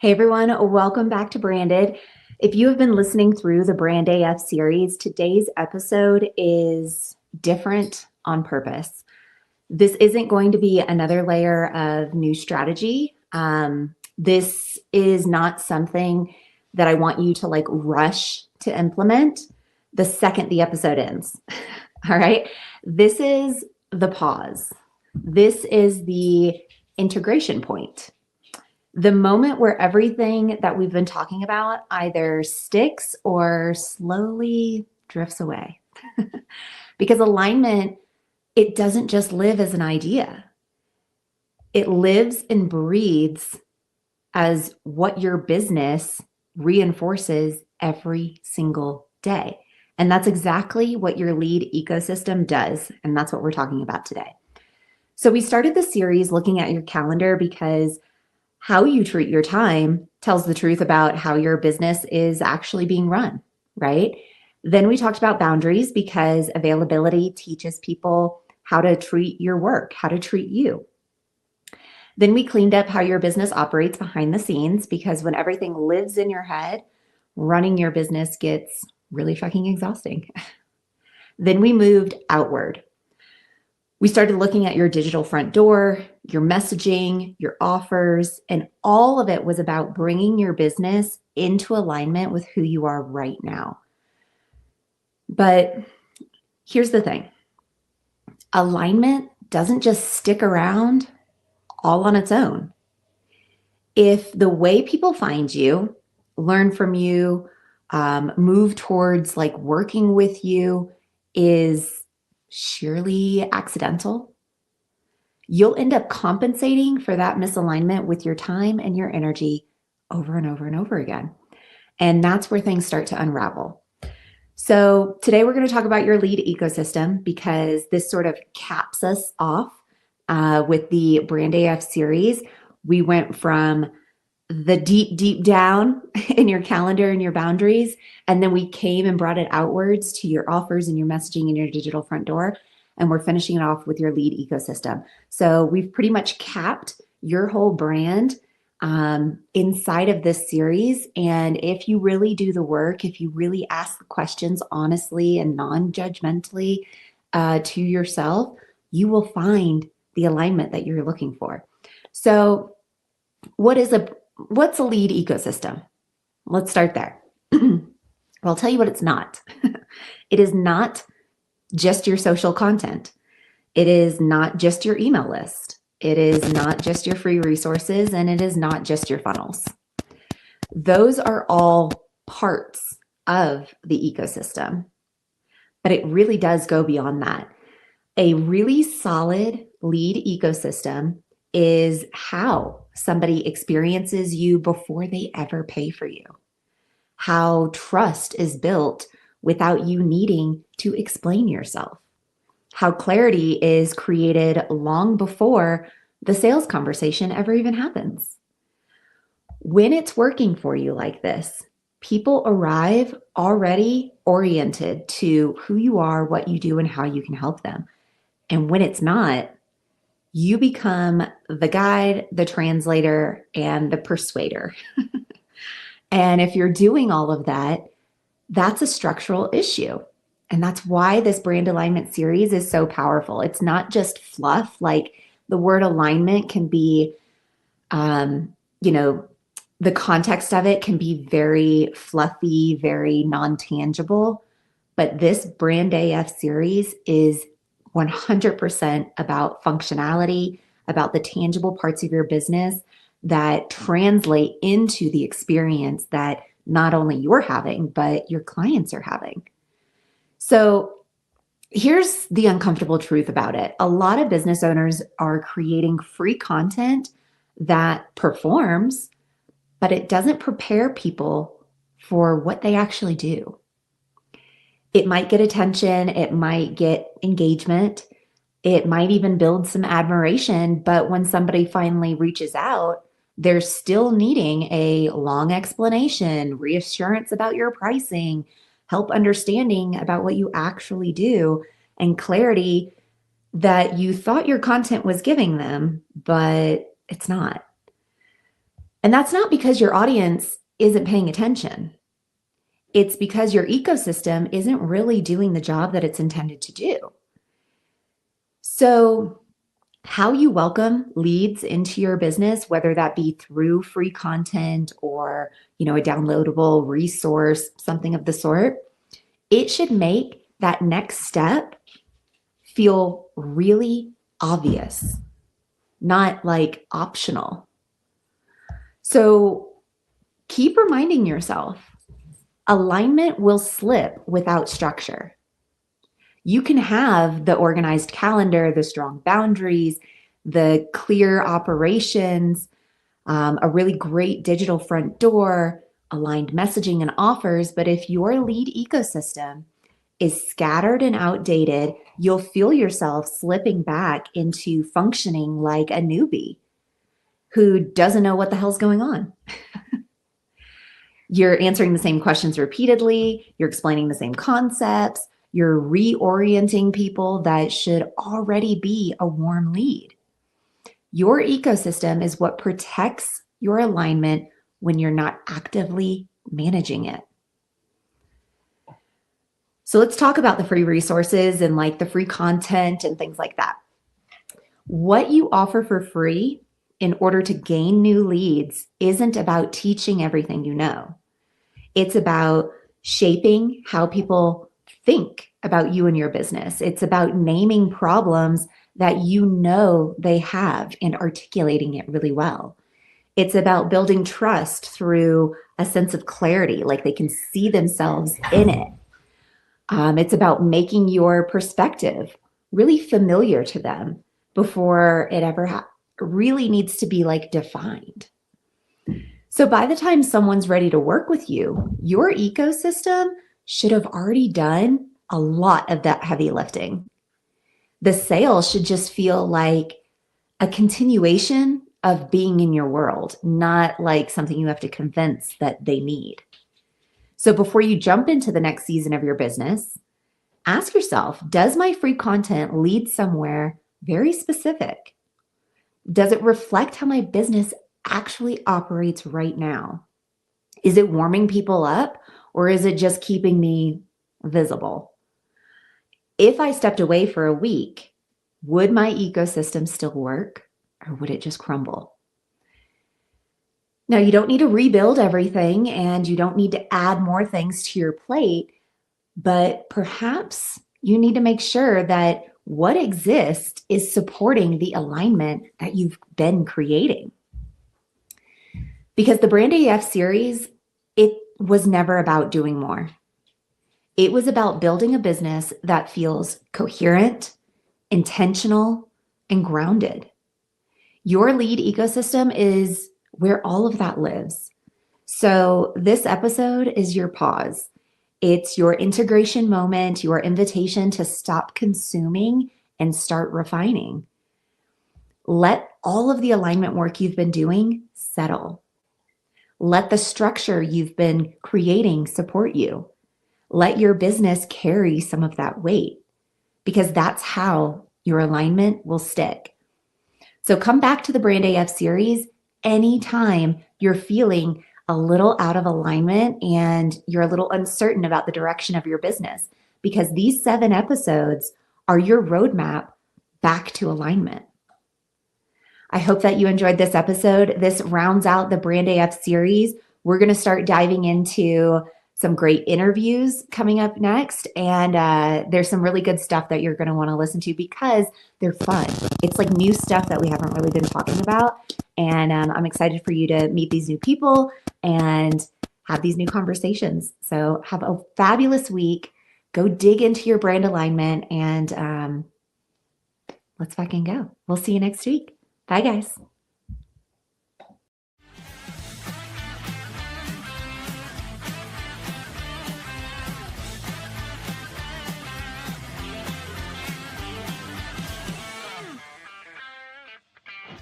Hey everyone, welcome back to Branded. If you have been listening through the Brand AF series, today's episode is different on purpose. This isn't going to be another layer of new strategy. This is not something that I want you to rush to implement the second the episode ends. All right. This is the pause. This is the integration point, the moment where everything that we've been talking about either sticks or slowly drifts away. Because alignment, it doesn't just live as an idea. It lives and breathes as what your business reinforces every single day. And that's exactly what your lead ecosystem does. And that's what we're talking about today. So we started the series looking at your calendar because how you treat your time tells the truth about how your business is actually being run, right? Then we talked about boundaries because availability teaches people how to treat your work, how to treat you. Then we cleaned up how your business operates behind the scenes because when everything lives in your head, running your business gets really fucking exhausting. Then we moved outward. We started looking at your digital front door, your messaging, your offers, and all of it was about bringing your business into alignment with who you are right now. But here's the thing. Alignment doesn't just stick around all on its own. If the way people find you, learn from you, move towards working with you is sheerly accidental, you'll end up compensating for that misalignment with your time and your energy over and over and over again. And that's where things start to unravel. So today we're going to talk about your lead ecosystem because this sort of caps us off with the Brand AF series. We went from the deep, deep down in your calendar and your boundaries, and then we came and brought it outwards to your offers and your messaging and your digital front door. And we're finishing it off with your lead ecosystem. So we've pretty much capped your whole brand inside of this series. And if you really do the work, if you really ask the questions honestly and non-judgmentally to yourself, you will find the alignment that you're looking for. So what's a lead ecosystem? Let's start there. Well, I'll tell you what it's not. It is not just your social content. It is not just your email list. It is not just your free resources, and it is not just your funnels. Those are all parts of the ecosystem, but it really does go beyond that. A really solid lead ecosystem is how somebody experiences you before they ever pay for you, how trust is built without you needing to explain yourself, how clarity is created long before the sales conversation ever even happens. When it's working for you like this, people arrive already oriented to who you are, what you do, and how you can help them. And when it's not, you become the guide, the translator, and the persuader. And if you're doing all of that, that's a structural issue. And that's why this brand alignment series is so powerful. It's not just fluff. Like the word alignment can be, the context of it can be very fluffy, very non-tangible. But this brand AF series is 100% about functionality, about the tangible parts of your business that translate into the experience that not only you're having, but your clients are having. So here's the uncomfortable truth about it. A lot of business owners are creating free content that performs, but it doesn't prepare people for what they actually do. It might get attention, it might get engagement, it might even build some admiration, but when somebody finally reaches out, they're still needing a long explanation, reassurance about your pricing, help understanding about what you actually do, and clarity that you thought your content was giving them, but it's not. And that's not because your audience isn't paying attention. It's because your ecosystem isn't really doing the job that it's intended to do. So, how you welcome leads into your business, whether that be through free content or, a downloadable resource, something of the sort, it should make that next step feel really obvious, not like optional. So keep reminding yourself, alignment will slip without structure. You can have the organized calendar, the strong boundaries, the clear operations, a really great digital front door, aligned messaging and offers. But if your lead ecosystem is scattered and outdated, you'll feel yourself slipping back into functioning like a newbie who doesn't know what the hell's going on. You're answering the same questions repeatedly, you're explaining the same concepts, you're reorienting people that should already be a warm lead. Your ecosystem is what protects your alignment when you're not actively managing it. So let's talk about the free resources and like the free content and things like that. What you offer for free in order to gain new leads isn't about teaching everything you know. It's about shaping how people think about you and your business. It's about naming problems that you know they have and articulating it really well. It's about building trust through a sense of clarity, like they can see themselves in it. It's about making your perspective really familiar to them before it ever really needs to be like defined. So by the time someone's ready to work with you, your ecosystem should have already done a lot of that heavy lifting. The sale should just feel like a continuation of being in your world, not like something you have to convince that they need. So before you jump into the next season of your business, ask yourself, does my free content lead somewhere very specific? Does it reflect how my business actually operates right now? Is it warming people up or is it just keeping me visible? If I stepped away for a week, would my ecosystem still work or would it just crumble? Now, you don't need to rebuild everything and you don't need to add more things to your plate, but perhaps you need to make sure that what exists is supporting the alignment that you've been creating. Because the Brand AF series, it was never about doing more. It was about building a business that feels coherent, intentional, and grounded. Your lead ecosystem is where all of that lives. So this episode is your pause. It's your integration moment, your invitation to stop consuming and start refining. Let all of the alignment work you've been doing settle. Let the structure you've been creating support you. Let your business carry some of that weight because that's how your alignment will stick. So come back to the Brand AF series anytime you're feeling a little out of alignment and you're a little uncertain about the direction of your business, because these 7 episodes are your roadmap back to alignment. I hope that you enjoyed this episode. This rounds out the Brand AF series. We're going to start diving into some great interviews coming up next. And there's some really good stuff that you're going to want to listen to because they're fun. It's like new stuff that we haven't really been talking about. And I'm excited for you to meet these new people and have these new conversations. So have a fabulous week. Go dig into your brand alignment and let's fucking go. We'll see you next week. Bye, guys.